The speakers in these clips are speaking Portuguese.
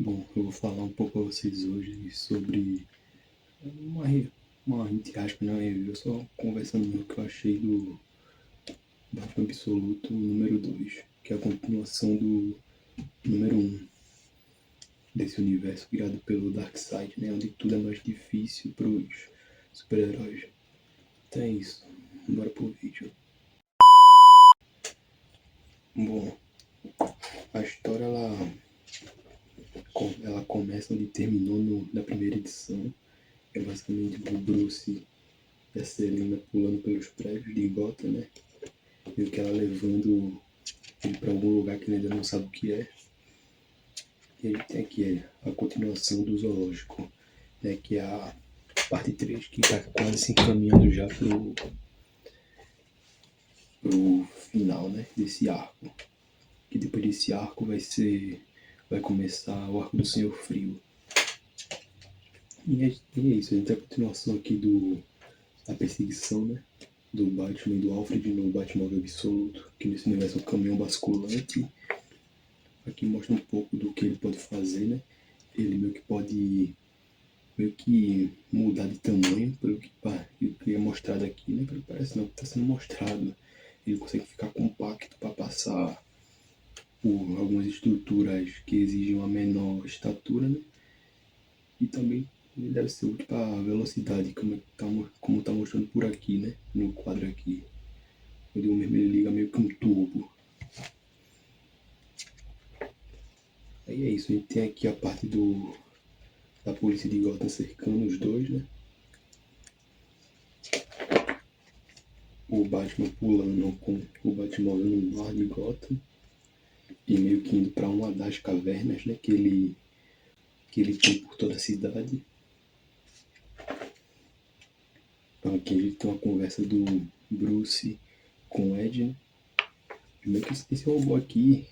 Bom, eu vou falar um pouco para vocês hoje sobre uma, uma entre aspas, não review, só conversando no que eu achei do Batman Absoluto número 2, que é a continuação do número 1 desse universo criado pelo Darkseid, né, onde tudo é mais difícil para os super-heróis. Então é isso, bora pro vídeo. Bom, a história ela começa onde terminou na primeira edição. É basicamente o Bruce e a Selina pulando pelos prédios de Gotham, né? E que ela levando ele para algum lugar que ele ainda não sabe o que é. E ele tem aqui a continuação do zoológico, né? Que é a parte 3, que está quase se encaminhando já pro final, né? Desse arco. Que depois desse arco vai começar o arco do Senhor Frio. E é isso, a gente tem a continuação aqui da perseguição, né? Do Batman e do Alfred no Batmóvel Absoluto, que nesse universo é um caminhão basculante. Aqui mostra um pouco do que ele pode fazer, né? Ele meio que mudar de tamanho, pelo que é mostrado aqui, né? Pelo que parece não, que está sendo mostrado. Ele consegue ficar compacto para passar por algumas estruturas que exigem uma menor estatura, né? E também ele deve ser útil para a velocidade, como tá mostrando por aqui, né? No quadro aqui. Onde o mesmo ele liga meio que um turbo. Aí é isso, a gente tem aqui a parte da polícia de Gotham cercando os dois, né? O Batman pulando com o Batmóvel no mar de Gotham e meio que indo para uma das cavernas, né? Que ele tem por toda a cidade. Então aqui a gente tem uma conversa do Bruce com o Ed, né? E meio que esse robô aqui,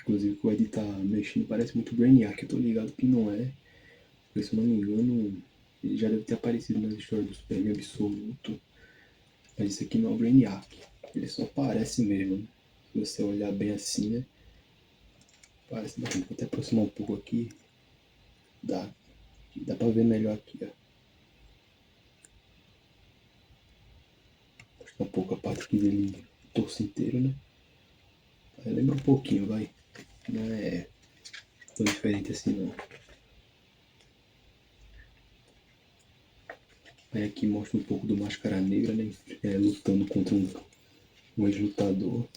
inclusive que o Ed tá mexendo, parece muito Brainiac. Eu tô ligado que não é, porque se eu não me engano, ele já deve ter aparecido nas histórias do Superman Absoluto. Mas isso aqui não é o Brainiac. Ele só parece mesmo, né? Se você olhar bem assim, né? Parece bastante. Vou até aproximar um pouco aqui. Dá pra ver melhor aqui, ó. Mostrar um pouco a parte aqui dele, o torso inteiro, né? Aí lembra um pouquinho, vai. Não é tão diferente assim, não. Aí aqui mostra um pouco do Máscara Negra, né? Lutando contra um ex-lutador.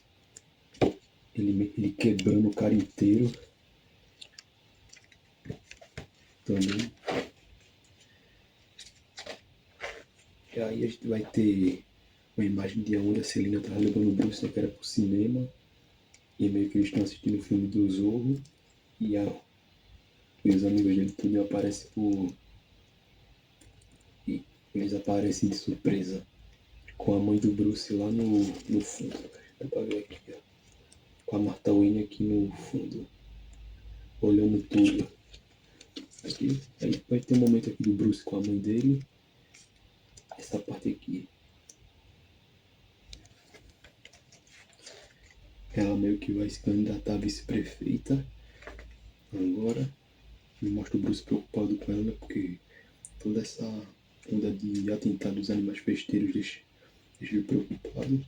Ele quebrando o cara inteiro. Também. E aí a gente vai ter uma imagem de onde a Selina tava levando o Bruce, né, que era pro cinema. E meio que eles estão assistindo o filme do Zorro. E os amigos dele também aparecem por. E eles aparecem de surpresa. Com a mãe do Bruce lá no fundo. Dá pra ver aqui, ó. Com a Martha Wayne aqui no fundo. Olhando tudo. Aqui. Aí vai ter um momento aqui do Bruce com a mãe dele. Essa parte aqui. Ela meio que vai se candidatar a vice-prefeita. Agora. E mostra o Bruce preocupado com ela, né? Porque toda essa onda de atentados dos animais festeiros deixa ele preocupado.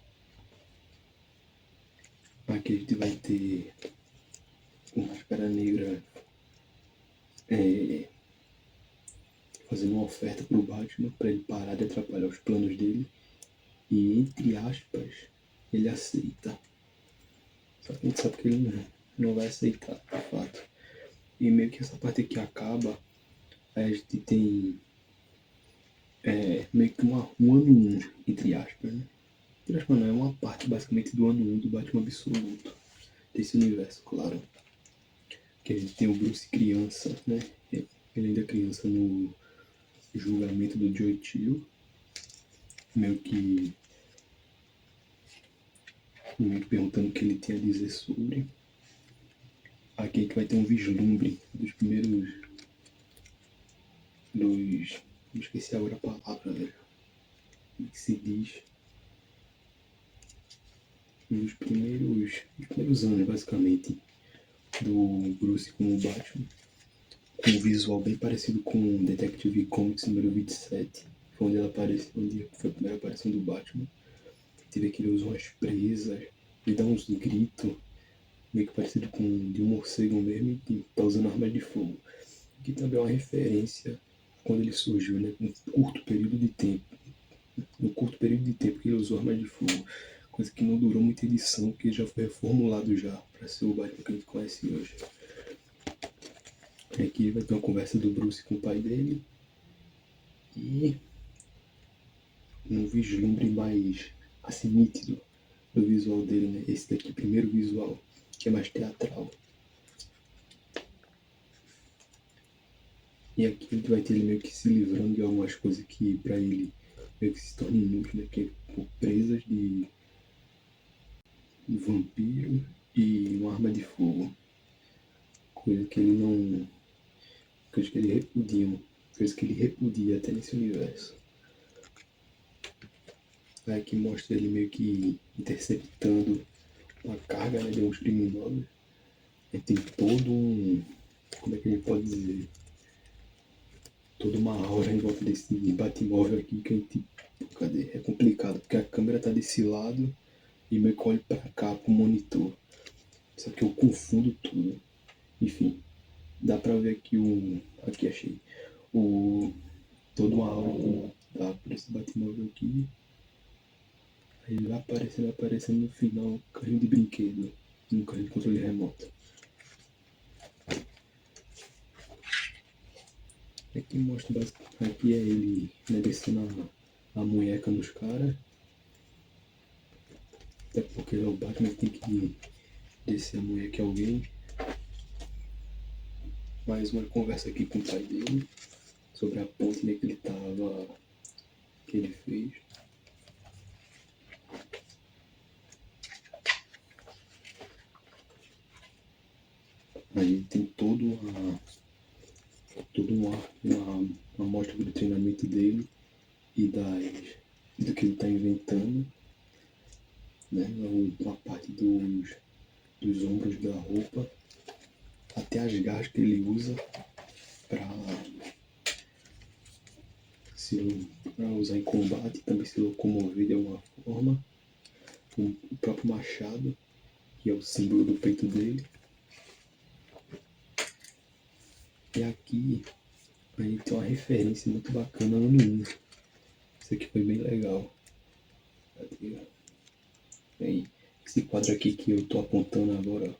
Aqui a gente vai ter o Máscara Negra fazendo uma oferta pro Batman para ele parar de atrapalhar os planos dele. E entre aspas, ele aceita. Só que a gente sabe que ele não vai aceitar, de fato. E meio que essa parte aqui acaba, aí a gente tem meio que um ano 1, entre aspas, né? Entre aspas não, é uma parte basicamente do ano 1 do Batman Absoluto. Desse universo, claro. Que a gente tem o Bruce criança, né? Ele ainda é criança no julgamento do Joe Chill. Meio que perguntando o que ele tem a dizer sobre. Aqui a gente vai ter um vislumbre dos primeiros. Esqueci agora a palavra, velho. Como que se diz? Dos primeiros anos, basicamente, do Bruce como Batman. um visual bem parecido com Detective Comics número 27. Foi onde ela apareceu, onde foi a primeira aparição do Batman. Você vê que ele usa umas presas, ele dá uns gritos, meio que parecido com de um morcego mesmo, e tá usando arma de fogo. Que também é uma referência a quando ele surgiu, né? Um curto período de tempo. No curto período de tempo que ele usou arma de fogo. Coisa que não durou muita edição, porque já foi reformulado já para ser o Batman que a gente conhece hoje. Aqui vai ter uma conversa do Bruce com o pai dele. E um vislumbre mais assim nítido do visual dele, né? Esse daqui, primeiro visual, que é mais teatral. E aqui a gente vai ter ele meio que se livrando de algumas coisas que pra ele meio que se tornam inúteis, né? Que é presas de vampiro e uma arma de fogo. Coisa que ele não. Coisa que ele repudia. Coisa que ele repudia até nesse universo. Aí aqui mostra ele meio que interceptando uma carga, né, de uns criminosos. Aí tem todo um. Como é que ele pode dizer? Toda uma aura em volta desse Batmóvel aqui que a gente. Cadê? É complicado, porque a câmera tá desse lado e meio que olho pra cá pro monitor. Só que eu confundo tudo. Enfim, dá pra ver aqui o. Aqui achei. O. Toda uma aura tá por esse Batmóvel aqui. Aí ele vai aparecendo no final um carrinho de brinquedo. Um carrinho de controle remoto. Aqui mostra aqui é ele, né, descendo a munheca nos caras. Até porque o Batman tem que descer a munheca em alguém. Mais uma conversa aqui com o pai dele sobre a ponte, né, que ele tava. Que ele fez. Aí tem uma amostra do treinamento dele e do que ele está inventando, né? Uma parte dos ombros da roupa, até as garras que ele usa para usar em combate, também se locomover de alguma forma. O próprio machado, que é o símbolo do peito dele. E aqui a gente tem uma referência muito bacana no 1. Isso aqui foi bem legal. Cadê? Aí, esse quadro aqui que eu tô apontando agora,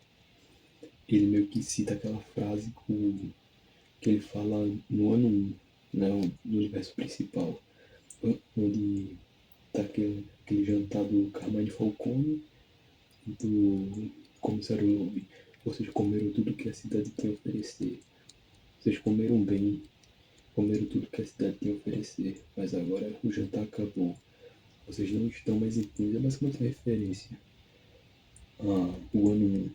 ele meio que cita aquela frase que ele fala no ano 1, né, no universo principal, onde tá aquele jantar do Carmine Falcone e do Comissário Loeb. Vocês comeram tudo que a cidade tem a oferecer. Vocês comeram bem, comeram tudo que a cidade tem a oferecer, mas agora o jantar acabou. Vocês não estão mais impunes. É basicamente uma referência o ano 1.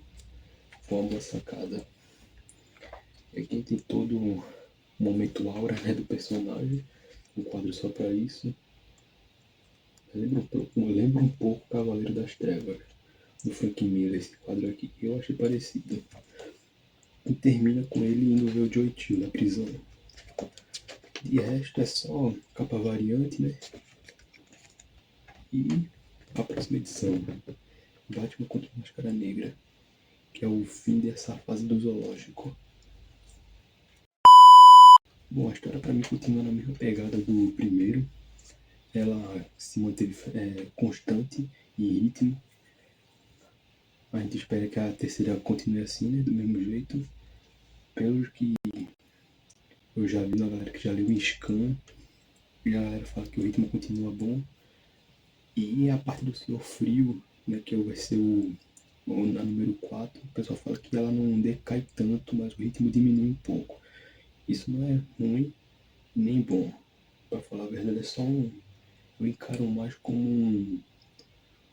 Foi uma boa sacada. E aqui tem todo um momento aura, né, do personagem. Um quadro só para isso. Lembra um pouco Cavaleiro das Trevas, do Frank Miller, esse quadro aqui. Eu achei parecido. E termina com ele indo ver o Joe Chill na prisão. De resto é só capa variante, né? E a próxima edição, Batman contra a Máscara Negra, que é o fim dessa fase do zoológico. Bom, a história para mim continua na mesma pegada do primeiro. Ela se manteve constante em ritmo. A gente espera que a terceira continue assim, né, do mesmo jeito. Pelo que eu já vi na galera que já leu em scan, e a galera fala que o ritmo continua bom. E a parte do Senhor Frio, né, que vai ser a número 4, o pessoal fala que ela não decai tanto, mas o ritmo diminui um pouco. Isso não é ruim nem bom. Para falar a verdade, é só eu encaro mais como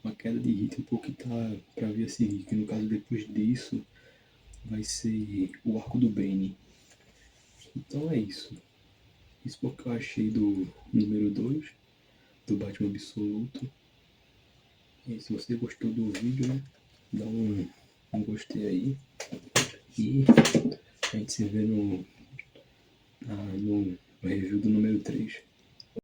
uma queda de ritmo porque tá para vir a seguir, que no caso depois disso vai ser o arco do Bane. Então é isso. Isso porque eu achei do número 2, do Batman Absoluto. E se você gostou do vídeo, né, dá um gostei aí. E a gente se vê no review do número 3.